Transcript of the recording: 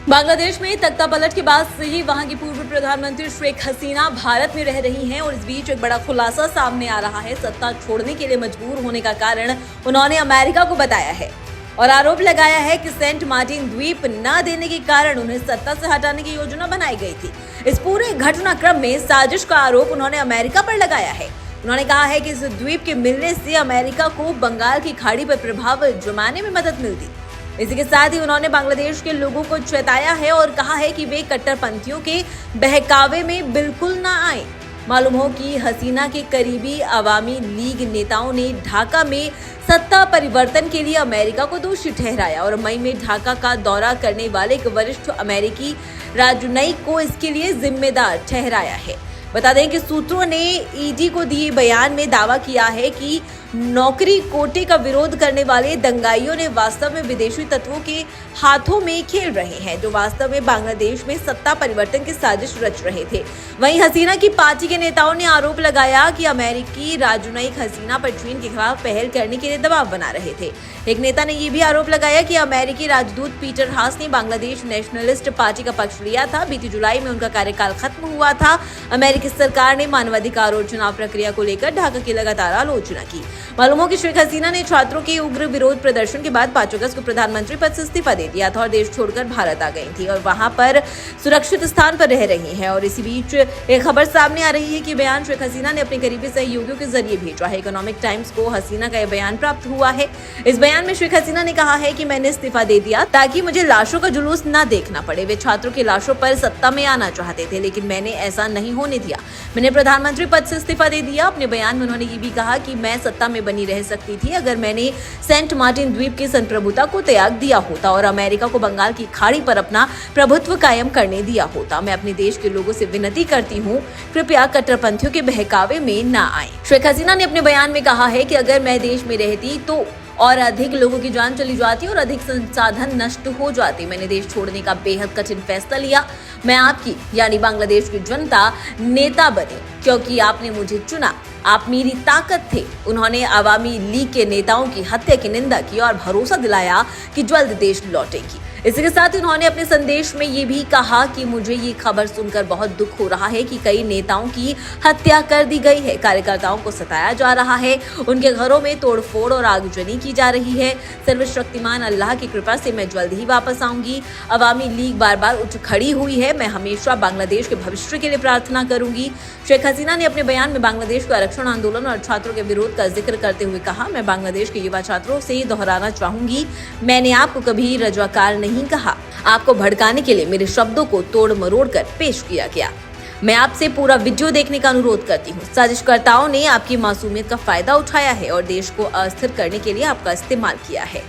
बांग्लादेश में तख्तापलट के बाद से ही वहां की पूर्व प्रधानमंत्री शेख हसीना भारत में रह रही हैं और इस बीच एक बड़ा खुलासा सामने आ रहा है। सत्ता छोड़ने के लिए मजबूर होने का कारण उन्होंने अमेरिका को बताया है और आरोप लगाया है कि सेंट मार्टिन द्वीप न देने के कारण उन्हें सत्ता से हटाने की योजना बनाई गई थी। इस पूरे घटनाक्रम में साजिश का आरोप उन्होंने अमेरिका पर लगाया है। उन्होंने कहा है कि इस द्वीप के मिलने से अमेरिका को बंगाल की खाड़ी पर प्रभाव जमाने में मदद मिलती। इसी के साथ ही उन्होंने बांग्लादेश के लोगों को चेताया है और कहा है कि वे कट्टरपंथियों के बहकावे में बिल्कुल न आए। मालूम हो कि हसीना के करीबी अवामी लीग नेताओं ने ढाका में सत्ता परिवर्तन के लिए अमेरिका को दोषी ठहराया और मई में ढाका का दौरा करने वाले एक वरिष्ठ अमेरिकी राजनयिक को इसके लिए जिम्मेदार ठहराया है। बता दें कि सूत्रों ने ईडी को दिए बयान में दावा किया है कि नौकरी कोटे का विरोध करने वाले दंगाइयों ने वास्तव में विदेशी तत्वों के हाथों में खेल रहे हैं, जो वास्तव में बांग्लादेश में सत्ता परिवर्तन की साजिश रच रहे थे। वहीं हसीना की पार्टी के नेताओं ने आरोप लगाया कि अमेरिकी राजनयिक हसीना पर चीन के खिलाफ पहल करने के लिए दबाव बना रहे थे। एक नेता ने यह भी आरोप लगाया कि अमेरिकी राजदूत पीटर हास ने बांग्लादेश नेशनलिस्ट पार्टी का पक्ष लिया था। बीती जुलाई में उनका कार्यकाल खत्म हुआ था। अमेरिकी सरकार ने मानवाधिकार और चुनाव प्रक्रिया को लेकर ढाका की लगातार आलोचना की। मालूम हो कि शेख हसीना ने छात्रों के उग्र विरोध प्रदर्शन के बाद 5 अगस्त को प्रधानमंत्री पद से इस्तीफा दे दिया था और देश छोड़कर भारत आ गई थी और वहां पर सुरक्षित स्थान पर रह रही हैं। और इसी बीच एक खबर सामने आ रही है कि बयान शेख हसीना ने अपने करीबी सहयोगियों के जरिए भेजा है। इकोनॉमिक टाइम्स को हसीना का यह बयान प्राप्त हुआ है। इस बयान में शेख हसीना ने कहा है कि मैंने इस्तीफा दे दिया ताकि मुझे लाशों का जुलूस न देखना पड़े। वे छात्रों की लाशों पर सत्ता में आना चाहते थे, लेकिन मैंने ऐसा नहीं होने दिया। मैंने प्रधानमंत्री पद से इस्तीफा दे दिया। अपने बयान में उन्होंने ये भी कहा कि मैं सत्ता में बनी रह सकती थी अगर मैंने सेंट मार्टिन द्वीप की संप्रभुता को त्याग दिया होता और अमेरिका को बंगाल की खाड़ी पर अपना प्रभुत्व कायम करने दिया होता। मैं अपने देश के लोगों से विनती करती हूँ, कृपया कट्टरपंथियों के बहकावे में न आए। शेख हसीना ने अपने बयान में कहा है कि अगर मैं देश में रहती तो और अधिक लोगों की जान चली जाती और अधिक संसाधन नष्ट हो जाते। मैंने देश छोड़ने का बेहद कठिन फैसला लिया। मैं आपकी यानी बांग्लादेश की जनता नेता बनी क्योंकि आपने मुझे चुना। आप मेरी ताकत थे। उन्होंने अवामी लीग के नेताओं की हत्या की निंदा की और भरोसा दिलाया कि जल्द देश लौटेगी। इसी के साथ उन्होंने अपने संदेश में ये भी कहा कि मुझे ये खबर सुनकर बहुत दुख हो रहा है कि कई नेताओं की हत्या कर दी गई है, कार्यकर्ताओं को सताया जा रहा है, उनके घरों में तोड़फोड़ और आगजनी की जा रही है। सर्वशक्तिमान अल्लाह की कृपा से मैं जल्द ही वापस आऊंगी। अवामी लीग बार बार उठ खड़ी हुई है। मैं हमेशा बांग्लादेश के भविष्य के लिए प्रार्थना करूंगी। शेख हसीना ने अपने बयान में बांग्लादेश को आरक्षण आंदोलन और छात्रों के विरोध का जिक्र करते हुए कहा, मैं बांग्लादेश के युवा छात्रों से दोहराना चाहूंगी, मैंने आपको कभी रजवाकार नहीं कहा। आपको भड़काने के लिए मेरे शब्दों को तोड़ मरोड़ कर पेश किया गया। मैं आपसे पूरा वीडियो देखने का अनुरोध करती हूँ। साजिशकर्ताओं ने आपकी मासूमियत का फायदा उठाया है और देश को अस्थिर करने के लिए आपका इस्तेमाल किया है।